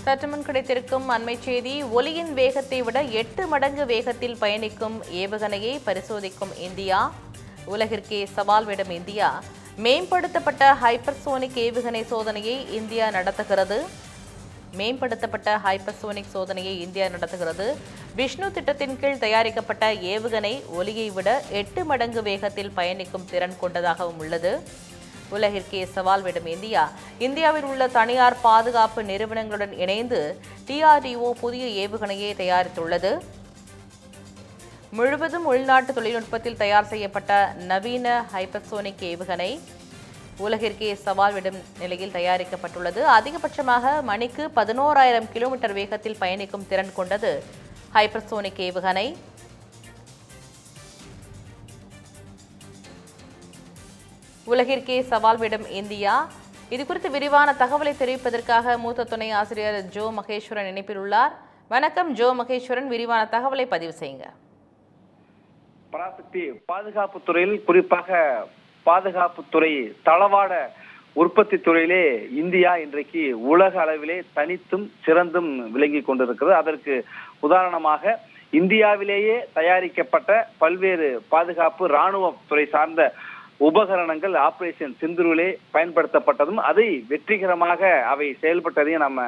சற்றுமுன் கிடைத்திருக்கும் அண்மை செய்தி. ஒலியின் வேகத்தை விட 8 மடங்கு வேகத்தில் பயணிக்கும் ஏவுகணையை பரிசோதிக்கும் இந்தியா. உலகிற்கே சவால் விடும் இந்தியா. மேம்படுத்தப்பட்ட ஹைப்பர்சோனிக் ஏவுகணை சோதனையை இந்தியா நடத்துகிறது. விஷ்ணு திட்டத்தின் கீழ் தயாரிக்கப்பட்ட ஏவுகணை ஒலியை விட 8 மடங்கு வேகத்தில் பயணிக்கும் திறன் கொண்டதாகவும் உள்ளது. உலகிற்கே சவால் விடும் இந்தியா. இந்தியாவில் உள்ள தனியார் பாதுகாப்பு நிறுவனங்களுடன் இணைந்து DRDO புதிய ஏவுகணையை தயாரித்துள்ளது. முழுவதும் உள்நாட்டு தொழில்நுட்பத்தில் தயார் செய்யப்பட்ட நவீன ஹைப்பர்சோனிக் ஏவுகணை உலகிற்கே சவால் விடும் நிலையில் தயாரிக்கப்பட்டுள்ளது. அதிகபட்சமாக மணிக்கு 11,000 கிலோமீட்டர் வேகத்தில் பயணிக்கும் திறன் கொண்டது ஹைப்பர்சோனிக் ஏவுகணை. உலகிற்கே சவால் விடும் இந்தியா. இது குறித்து விரிவான தகவலை தெரிவிப்பதற்காக மூத்த துணை ஆசிரியர் ஜோ மகேஸ்வரன் இணைப்பில் உள்ளார். வணக்கம் ஜோ மகேஸ்வரன், விரிவான தகவலை பதிவு செய்யுங்க. பராசக்தி, பாதுகாப்பு துறையில் குறிப்பாக பாதுகாப்புத்துறை தளவாட உற்பத்தி துறையிலே இந்தியா இன்றைக்கு உலக அளவிலே தனித்தும் சிறந்தும் விளங்கி கொண்டிருக்கிறது. அதற்கு உதாரணமாக இந்தியாவிலேயே தயாரிக்கப்பட்ட பல்வேறு பாதுகாப்பு இராணுவ துறை சார்ந்த உபகரணங்கள் ஆபரேஷன் சிந்தூரிலே பயன்படுத்தப்பட்டதும் அதை வெற்றிகரமாக அவை செயல்பட்டதையும் நம்ம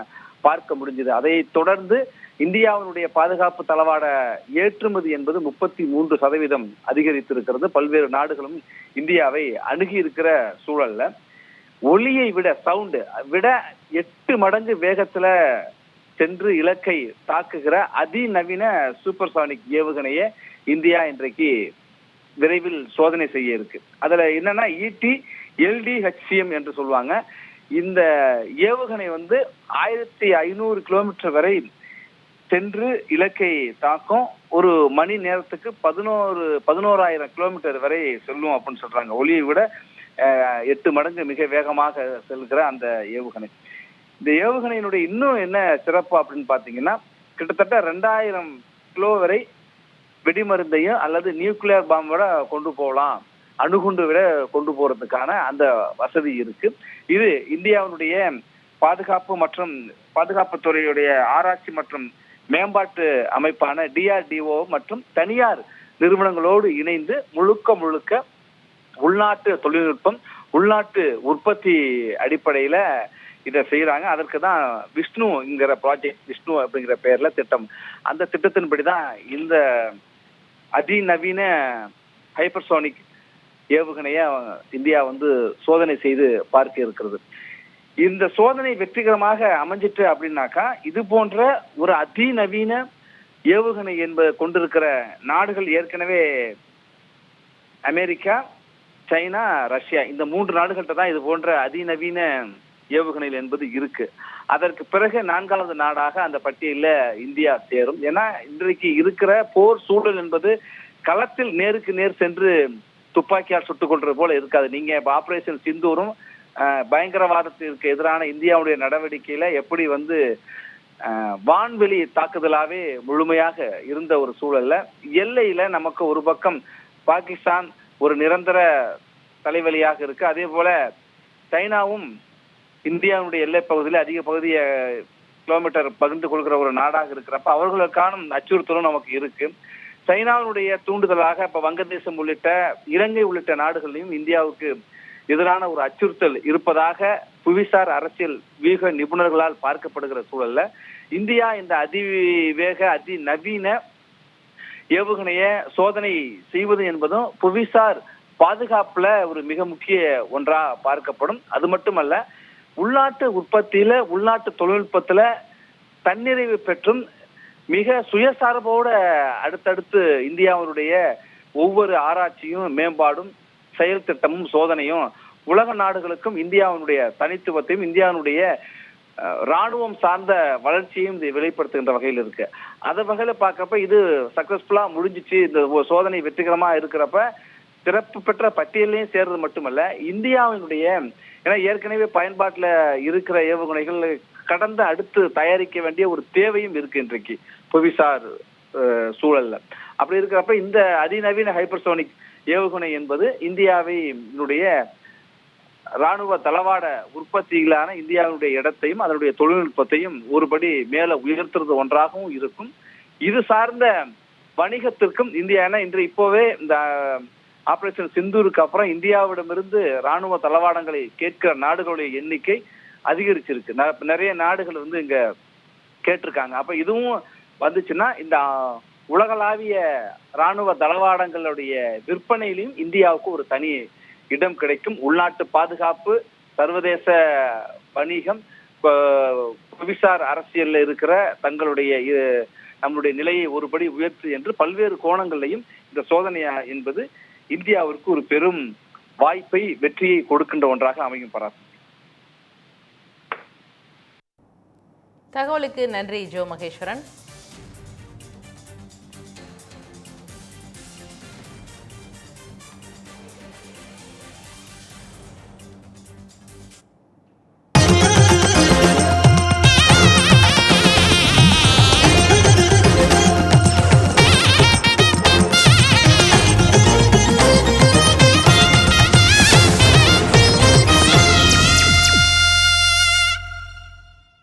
பார்க்க முடிஞ்சது. அதை தொடர்ந்து இந்தியாவினுடைய பாதுகாப்பு தளவாட ஏற்றுமதி என்பது 33% அதிகரித்திருக்கிறது. பல்வேறு நாடுகளும் இந்தியாவை அணுகி இருக்கிற சூழல்ல ஒலியை விட சவுண்ட் விட 8 மடங்கு வேகத்துல சென்று இலக்கை தாக்குகிற அதிநவீன சூப்பர்சானிக் ஏவுகணையை இந்தியா இன்றைக்கு விரைவில் சோதனை செய்ய இருக்கு. அதுல என்னன்னா ET-LDHCM என்று சொல்லுவாங்க. இந்த ஏவுகணை 1500 கிலோமீட்டர் வரை சென்று இலக்கை தாக்கும். ஒரு மணி நேரத்துக்கு 11,000 கிலோமீட்டர் வரை செல்லும் அப்படின்னு சொல்றாங்க. ஒலியை விட 8 மடங்கு மிக வேகமாக செல்கிற அந்த ஏவுகணை. இந்த ஏவுகணையினுடைய இன்னும் என்ன சிறப்பு அப்படின்னு பாத்தீங்கன்னா, கிட்டத்தட்ட 2000 கிலோ வரை வெடிமருந்தையும் அல்லது நியூக்ளியர் பாம் விட கொண்டு போகலாம், அணுகுண்டு விட கொண்டு போறதுக்கான அந்த வசதி இருக்கு. இது இந்தியாவுடைய பாதுகாப்புத்துறையுடைய ஆராய்ச்சி மற்றும் மேம்பாட்டு அமைப்பான DRDO மற்றும் தனியார் நிறுவனங்களோடு இணைந்து முழுக்க உள்நாட்டு தொழில்நுட்பம், உள்நாட்டு உற்பத்தி அடிப்படையில இதை செய்யறாங்க. அதற்கு தான் விஷ்ணுங்கிற ப்ராஜெக்ட், விஷ்ணு அப்படிங்கிற பெயர்ல திட்டம். அந்த திட்டத்தின்படிதான் இந்த அதிநவீன ஹைப்பர்சோனிக் ஏவுகணைய இந்தியா சோதனை செய்து பார்க்க இருக்கிறது. இந்த சோதனை வெற்றிகரமாக அமைஞ்சிட்டு அப்படின்னாக்கா, இது போன்ற ஒரு அதிநவீன ஏவுகணை என்பது கொண்டிருக்கிற நாடுகள் ஏற்கனவே அமெரிக்கா, சைனா, ரஷ்யா, இந்த 3 நாடுகள்கிட்ட தான் இது போன்ற அதிநவீன ஏவுகணைகள் என்பது இருக்கு. அதற்கு பிறகு 4வது நாடாக அந்த பட்டியலில் இந்தியா சேரும். ஏன்னா இன்றைக்கு இருக்கிற போர் சூழல் என்பது களத்தில் நேருக்கு நேர் சென்று துப்பாக்கியால் சுட்டுக் கொள்றது போல இருக்காது. நீங்க ஆபரேஷன் சிந்தூரும் பயங்கரவாதத்திற்கு எதிரான இந்தியாவுடைய நடவடிக்கையில எப்படி வான்வெளி தாக்குதலாவே முழுமையாக இருந்த ஒரு சூழல்ல, எல்லையில நமக்கு ஒரு பக்கம் பாகிஸ்தான் ஒரு நிரந்தர தலைவலியாக இருக்கு. அதே போல சைனாவும் இந்தியாவுடைய எல்லை பகுதியில் அதிக பகுதியை கிலோமீட்டர் பகிர்ந்து கொள்கிற ஒரு நாடாக இருக்கிறப்ப அவர்களுக்கான அச்சுறுத்தலும் நமக்கு இருக்கு. சைனாவுடைய தூண்டுதலாக இப்ப வங்கதேசம் உள்ளிட்ட இலங்கை உள்ளிட்ட நாடுகளிலும் இந்தியாவுக்கு எதிரான ஒரு அச்சுறுத்தல் இருப்பதாக புவிசார் அரசியல் வியூக நிபுணர்களால் பார்க்கப்படுகிற சூழல்ல இந்தியா இந்த அதிநவீன ஏவுகணைய சோதனை செய்வது என்பதும் புவிசார் பாதுகாப்புல ஒரு மிக முக்கிய ஒன்றா பார்க்கப்படும். அது மட்டுமல்ல, உள்நாட்டு உற்பத்தியில, உள்நாட்டு தொழில்நுட்பத்துல தன்னிறைவு பெற்றும் மிக சுயசார்போட அடுத்தடுத்து இந்தியாவுடைய ஒவ்வொரு ஆராய்ச்சியும் மேம்பாடும் செயல் திட்டமும் சோதனையும் உலக நாடுகளுக்கும் இந்தியாவுடைய தனித்துவத்தையும் இந்தியாவுடைய இராணுவம் சார்ந்த வளர்ச்சியையும் இது வெளிப்படுத்துகின்ற வகையில் இருக்கு. அந்த வகையில பார்க்கப்ப இது சக்சஸ்ஃபுல்லா முடிஞ்சிச்சு. இந்த சோதனை வெற்றிகரமா இருக்கிறப்ப சிறப்பு பெற்ற பட்டியலையும் சேர்றது மட்டுமல்ல, இந்தியாவினுடைய ஏன்னா ஏற்கனவே பயன்பாட்டுல இருக்கிற ஏவுகணைகள் கடந்த அடுத்து தயாரிக்க வேண்டிய ஒரு தேவையும் இருக்கு இன்றைக்கு புவிசார் சூழல்ல. அப்படி இருக்கிறப்ப இந்த அதிநவீன ஹைப்பர்சோனிக் ஏவுகணை என்பது இந்தியாவினுடைய ராணுவ தளவாட உற்பத்தியிலான இந்தியாவுடைய இடத்தையும் அதனுடைய தொழில்நுட்பத்தையும் ஒருபடி மேல உயர்த்துறது ஒன்றாகவும் இருக்கும். இது சார்ந்த வணிகத்திற்கும் இந்தியா, இன்று இப்போவே இந்த ஆபரேஷன் சிந்தூருக்கு அப்புறம் இந்தியாவிடமிருந்து ராணுவ தளவாடங்களை கேட்கிற நாடுகளுடைய எண்ணிக்கை அதிகரிச்சிருக்கு. நிறைய நாடுகள் இங்க கேட்டிருக்காங்க. அப்ப இதுவும் வந்துச்சுன்னா இந்த உலகளாவிய ராணுவ தளவாடங்களுடைய விற்பனையிலையும் இந்தியாவுக்கு ஒரு தனி இடம் கிடைக்கும். உள்நாட்டு பாதுகாப்பு, சர்வதேச வணிகம், புவிசார் அரசியல்ல இருக்கிற தங்களுடைய நம்முடைய நிலையை ஒருபடி உயர்த்து என்று பல்வேறு கோணங்களையும் இந்த சோதனை என்பது இந்தியாவிற்கு ஒரு பெரும் வாய்ப்பை, வெற்றியை கொடுக்கின்ற ஒன்றாக அமையும். பராசக்தி, தகவலுக்கு நன்றி ஜோ மகேஸ்வரன்.